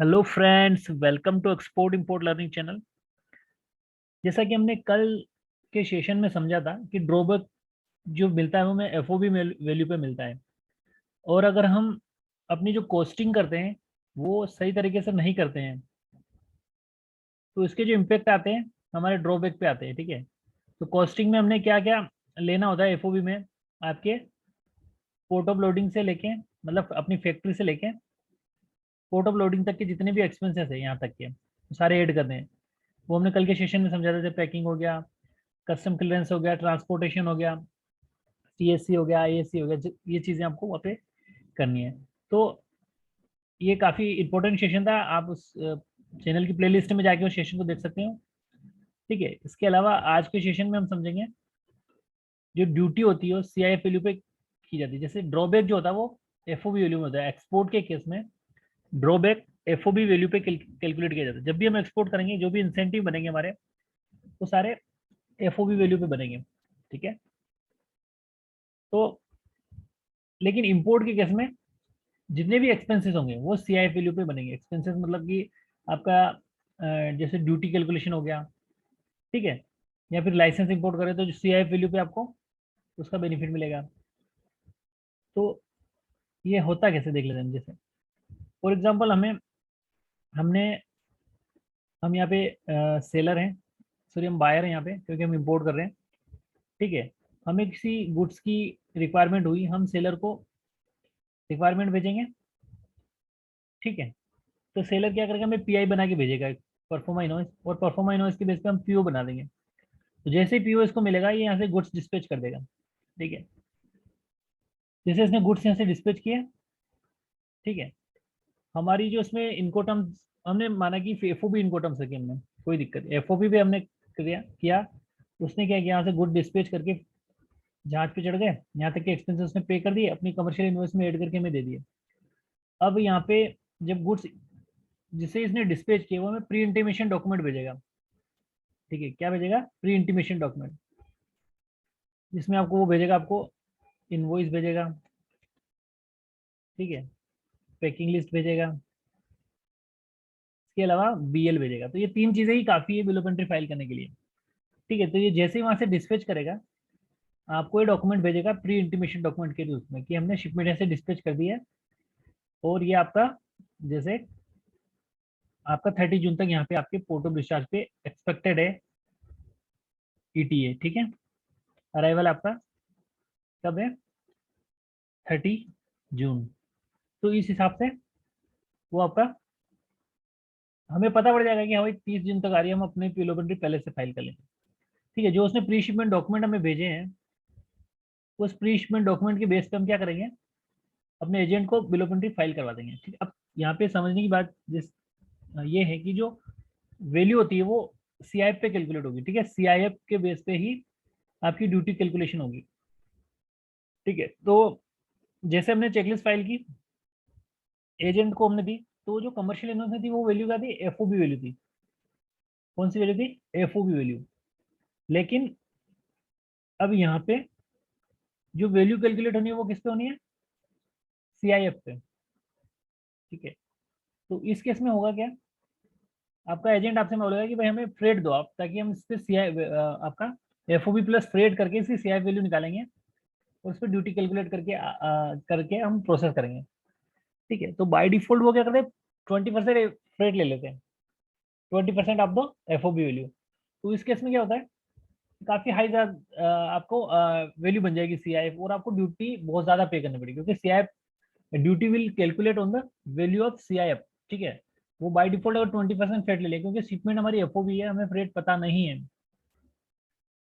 Hello friends, welcome to export import learning channel. जैसा कि हमने कल के सेशन में समझा था कि ड्रॉबैक जो मिलता है वो हमें एफओबी वैल्यू पे मिलता है। और अगर हम अपनी जो कॉस्टिंग करते हैं वो सही तरीके से नहीं करते हैं तो इसके जो इम्पेक्ट आते हैं हमारे ड्रॉबैक पे आते हैं। ठीक है, तो कॉस्टिंग में हमने क्या क्या लेना होता है एफओबी में। आपके पोर्ट ऑफ लोडिंग से लेके, मतलब अपनी फैक्ट्री से लेके पोर्ट ऑफ लोडिंग तक के जितने भी एक्सपेंसेस है यहाँ तक के वो सारे ऐड करने हैं। वो हमने कल के सेशन में समझा था, जैसे पैकिंग हो गया, कस्टम क्लियरेंस हो गया, ट्रांसपोर्टेशन हो गया, सीएससी हो गया, आईएससी हो गया, ये चीज़ें आपको वहाँ पे करनी है। तो ये काफ़ी इंपॉर्टेंट सेशन था, आप उस चैनल की प्लेलिस्ट में जाके उस सेशन को देख सकते हो। ठीक है, इसके अलावा आज के सेशन में हम समझेंगे जो ड्यूटी होती है वो सीआईएफ वैल्यू पे की जाती है। जैसे ड्रॉबैक जो होता है वो एफओबी वैल्यू में होता है। एक्सपोर्ट के केस में ड्रॉबैक एफओबी वैल्यू पे कैलकुलेट किया जाता है। जब भी हम एक्सपोर्ट करेंगे जो भी इंसेंटिव बनेंगे हमारे, वो सारे एफओबी वैल्यू पे बनेंगे। ठीक है, तो लेकिन इंपोर्ट के केस में जितने भी एक्सपेंसेस होंगे वो सीआईएफ वैल्यू पे बनेंगे। एक्सपेंसेस मतलब कि आपका जैसे ड्यूटी कैलकुलेशन हो गया, ठीक है, या फिर लाइसेंस इंपोर्ट करें तो जो सीआईएफ वैल्यू पे आपको उसका बेनिफिट मिलेगा। तो ये होता कैसे देख लेते हैं। जैसे फॉर एग्जांपल हमने हम यहाँ पे सेलर हैं, सॉरी हम बायर हैं यहाँ पे क्योंकि हम इंपोर्ट कर रहे हैं। ठीक है, हमें किसी गुड्स की रिक्वायरमेंट हुई, हम सेलर को रिक्वायरमेंट भेजेंगे। ठीक है, तो सेलर क्या करेगा, हमें पीआई बना के भेजेगा, परफॉर्मा इनवॉइस, और परफॉर्मा इनवॉइस के बेस पे हम पीओ बना देंगे। तो जैसे ही पीओ इसको मिलेगा ये यहाँ से गुड्स डिस्पैच कर देगा। ठीक है, जैसे इसने गुड्स यहाँ से डिस्पैच किया, ठीक है, हमारी जो इसमें इनकोटम्स हमने माना कि एफओबी इनकोटम्स रखे हमने, कोई दिक्कत, एफओबी भी हमने किया। उसने क्या किया, यहाँ से गुड डिस्पैच करके जहाज पे चढ़ गए, यहाँ तक के एक्सपेंसेस उसने पे कर दिए, अपनी कमर्शियल इनवॉइस में ऐड करके हमें दे दिए। अब यहाँ पे जब गुड्स जिसे इसने डिस्पैच किया वो हमें प्री इंटीमेशन डॉक्यूमेंट भेजेगा। ठीक है, क्या भेजेगा, प्री इंटीमेशन डॉक्यूमेंट, जिसमें आपको वो भेजेगा, आपको इनवॉइस भेजेगा, ठीक है, पैकिंग लिस्ट भेजेगा, इसके अलावा बीएल भेजेगा। तो ये तीन चीजें ही काफी है बिल ऑफ एंट्री फाइल करने के लिए। ठीक है, तो ये जैसे ही वहां से डिस्पैच करेगा आपको ये डॉक्यूमेंट भेजेगा प्री इंटीमेशन डॉक्यूमेंट के रूप में कि हमने शिपमेंट ऐसे डिस्पैच कर दिया है और ये आपका जैसे आपका 30 जून तक यहाँ पे आपके पोर्ट ऑफ डिस्चार्ज पे एक्सपेक्टेड है ईटीए। ठीक है, अराइवल आपका कब है, 30 जून। तो इस हिसाब से वो आपका हमें पता पड़ जाएगा कि हाँ भाई 30 जून तक आ रही है, हम अपने बिल ऑफ एंट्री पहले से फाइल कर लेंगे। ठीक है, जो उसने प्री शिपमेंट डॉक्यूमेंट हमें भेजे हैं उस प्री शिपमेंट डॉक्यूमेंट के बेस पे हम क्या करेंगे, अपने एजेंट को बिल ऑफ एंट्री फाइल करवा देंगे। ठीक है, अब यहाँ पे समझने की बात ये है कि जो वैल्यू होती है वो सीआईएफ पे कैलकुलेट होगी। ठीक है, सीआईएफ के बेस पे ही आपकी ड्यूटी कैलकुलेशन होगी। ठीक है, तो जैसे हमने चेकलिस्ट फाइल की, एजेंट को हमने दी, तो जो कमर्शियल इनवॉइस थी वो वैल्यू क्या थी, एफओबी वैल्यू थी। कौन सी वैल्यू थी, एफओबी वैल्यू। लेकिन अब यहाँ पे जो वैल्यू कैलकुलेट होनी है वो किस पे होनी है, सीआईएफ पे। ठीक है, तो इस केस में होगा क्या, आपका एजेंट आपसे बोलेगा कि भाई हमें फ्रेट दो आप, ताकि हम इस पे सीआई आपका एफओबी प्लस फ्रेट करके इसकी सीआई वैल्यू निकालेंगे और उस पर ड्यूटी कैलकुलेट करके हम प्रोसेस करेंगे। ठीक है, तो बाय डिफॉल्ट वो क्या करते हैं, 20% फ्रेट ले लेते हैं, 20% ऑफ द एफओबी वैल्यू। तो इस केस में क्या होता है, काफी हाई आपको वैल्यू बन जाएगी सीआईएफ, और आपको ड्यूटी बहुत ज्यादा पे करनी पड़ेगी क्योंकि CIF duty will calculate on the value of CIF. ठीक है, वो बाय डिफॉल्ट अगर 20% फ्रेट ले ले, क्योंकि शिपमेंट हमारी एफओबी है, हमें फ्रेट पता नहीं है।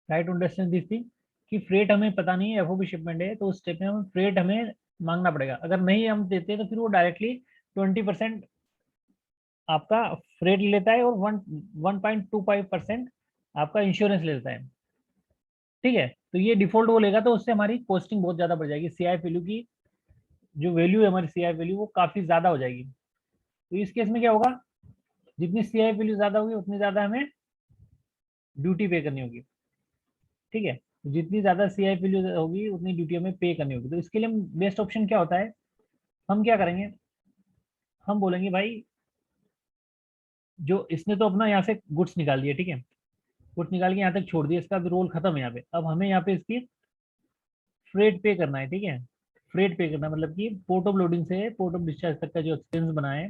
राइट, अंडरस्टैंड दिस थिंग कि फ्रेट हमें पता नहीं है, एफओबी शिपमेंट है, तो उस स्टेप में हमें फ्रेट हमें मांगना पड़ेगा। अगर नहीं हम देते तो फिर वो डायरेक्टली 20% आपका फ्रेट ले लेता है और 1.25% आपका इंश्योरेंस ले लेता है। ठीक है, तो ये डिफॉल्ट वो लेगा, तो उससे हमारी कॉस्टिंग बहुत ज्यादा बढ़ जाएगी, सीआई वैल्यू की जो वैल्यू है हमारी सीआई वैल्यू वो काफी ज्यादा हो जाएगी। तो इस केस में क्या होगा, जितनी सीआई वैल्यू ज्यादा होगी उतनी ज्यादा हमें ड्यूटी पे करनी होगी। ठीक है, तो जितनी ज्यादा सीआई वैल्यू होगी उतनी ड्यूटी हमें पे करनी होगी। तो इसके लिए बेस्ट ऑप्शन क्या होता है, हम क्या करेंगे, हम बोलेंगे भाई जो इसने तो अपना यहाँ से गुड्स निकाल दिया, ठीक है, गुड्स निकाल के यहाँ तक छोड़ दिया, इसका भी रोल खत्म है यहाँ पे। अब हमें यहाँ पे इसकी फ्रेट पे करना है, ठीक है, फ्रेट पे करना मतलब कि पोर्ट ऑफ लोडिंग से पोर्ट ऑफ डिस्चार्ज तक का जो एक्सपेंस बना है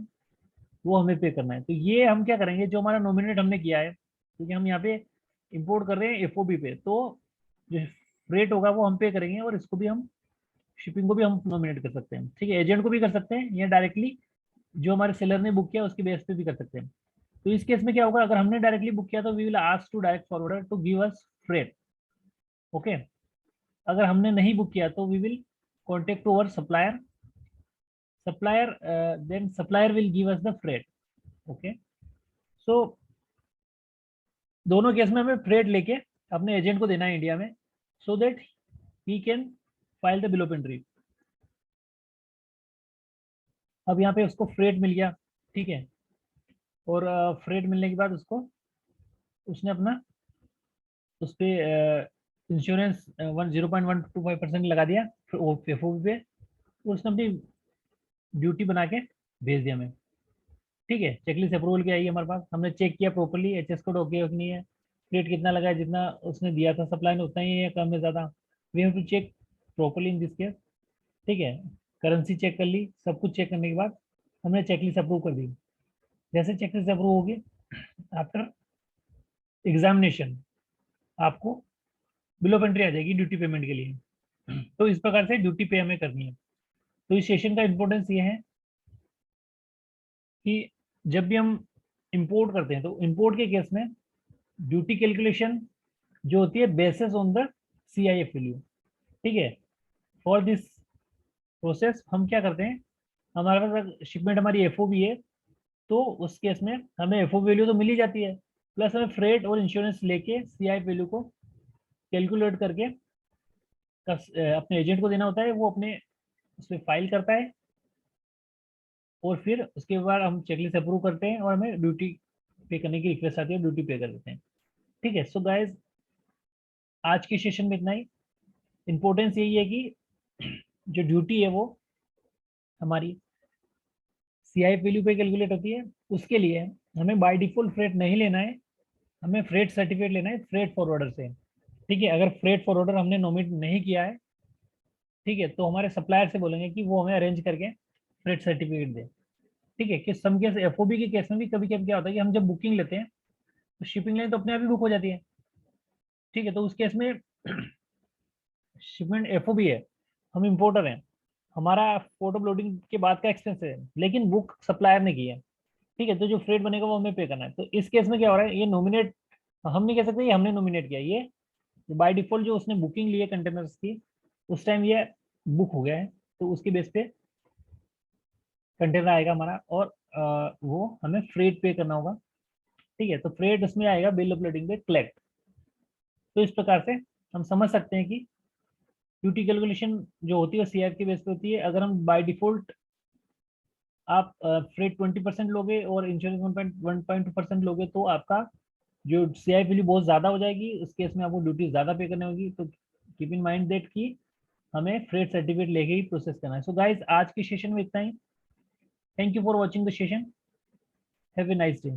वो हमें पे करना है। तो ये हम क्या करेंगे, जो हमारा नॉमिनेट हमने किया है, क्योंकि हम यहाँ पे इंपोर्ट कर रहे हैं एफओबी पे, तो जो फ्रेट होगा वो हम पे करेंगे, और इसको भी हम, शिपिंग को भी हम नॉमिनेट कर सकते हैं, ठीक है, एजेंट को भी कर सकते हैं, या डायरेक्टली जो हमारे सेलर ने बुक किया उसके बेस पे भी कर सकते हैं। तो इस केस में क्या होगा, अगर हमने डायरेक्टली बुक किया तो we will ask to direct forwarder to give us freight, okay. अगर हमने नहीं बुक किया तो we will contact to our supplier, supplier then supplier will give us the freight, okay। so दोनों केस में हमें फ्रेट लेके अपने एजेंट को देना है इंडिया में, so that he can file the bill of entry. अब यहाँ पे उसको फ्रेट मिल गया, ठीक है, और फ्रेट मिलने के बाद उसको, उसने अपना उस पर इंश्योरेंस 0.125% लगा दिया एफओबी पे, उसने अपनी ड्यूटी बना के भेज दिया हमें, ठीक है। चेकलिस्ट अप्रूवल की आई हमारे पास, हमने चेक किया प्रॉपर्ली एचएस कोड ओके हो कि नहीं है, रेट कितना लगा है, जितना उसने दिया था सप्लाई ने उतना ही है या कम है ज़्यादा, we have to check properly in this case, ठीक है। करेंसी चेक कर ली, सब कुछ चेक करने के बाद हमने चेकलिस्ट अप्रूव कर दी। जैसे चेकलिस्ट अप्रूव होगी, आफ्टर एग्जामिनेशन आपको बिल ऑफ एंट्री आ जाएगी ड्यूटी पेमेंट के लिए। तो इस प्रकार से ड्यूटी पे हमें करनी है। तो इस सेशन का इंपॉर्टेंस ये है कि जब भी हम इंपोर्ट करते हैं तो इंपोर्ट के केस में ड्यूटी कैलकुलेशन जो होती है basis on the CIF value, ठीक है। फॉर दिस प्रोसेस हम क्या करते हैं, हमारे पास शिपमेंट हमारी एफओबी है, तो उस केस में हमें एफओबी वैल्यू तो मिल ही जाती है, प्लस हमें फ्रेट और इंश्योरेंस लेके CIF वैल्यू को कैलकुलेट करके अपने एजेंट को देना होता है, वो अपने उसमें फाइल करता है, और फिर उसके बाद हम चेकलिस्ट अप्रूव करते हैं और हमें ड्यूटी पे करने की रिक्वेस्ट आती है, ड्यूटी पे कर देते हैं, ठीक है। सो गाइज आज के सेशन में इतना ही। इम्पोर्टेंस यही है कि जो ड्यूटी है वो हमारी CIF वैल्यू पे कैलकुलेट होती है, उसके लिए हमें बाय डिफॉल्ट फ्रेट नहीं लेना है, हमें फ्रेट सर्टिफिकेट लेना है फ्रेट फॉरवर्डर से, ठीक है। अगर फ्रेट फॉरवर्डर हमने नॉमिनेट नहीं किया है, ठीक है, तो हमारे सप्लायर से बोलेंगे कि वो हमें अरेंज करके फ्रेट सर्टिफिकेट दे, ठीक है। कि सम केस एफओबी के केस में भी कभी कभी क्या होता है कि हम जब बुकिंग लेते हैं तो शिपिंग लाइन तो अपने आप ही बुक हो जाती है, ठीक है। तो उस केस में शिपमेंट एफओबी है, हम इंपोर्टर हैं, हमारा पोर्ट ऑफ लोडिंग के बाद का एक्सपेंस है, लेकिन बुक सप्लायर ने की है, ठीक है। तो जो फ्रेट बनेगा वो हमें पे करना है। तो इस केस में क्या हो रहा है, ये नॉमिनेट हम नहीं कह सकते ये हमने नॉमिनेट किया, ये बाय डिफॉल्ट जो उसने बुकिंग ली है कंटेनर्स की, उस टाइम ये बुक हो गया है, तो उसके बेस पे कंटेनर आएगा हमारा, और वो हमें फ्रेट पे करना होगा, ठीक है। तो फ्रेट उसमें आएगा बिल ऑफ लोडिंग पे कलेक्ट। तो इस प्रकार से हम समझ सकते हैं कि ड्यूटी कैलकुलेशन जो होती है CIF के बेस पे होती है। अगर हम बाय डिफॉल्ट आप फ्रेट 20% लोगे और इंश्योरेंस 1.2% लोगे, तो आपका जो CIF वैल्यू बहुत ज़्यादा हो जाएगी, उस केस में आपको ड्यूटी ज़्यादा पे करनी होगी। तो कीप इन माइंड दैट कि हमें फ्रेट सर्टिफिकेट लेके ही प्रोसेस करना है। सो गाइज आज के सेशन में इतना ही। Thank you for watching the session, have a nice day.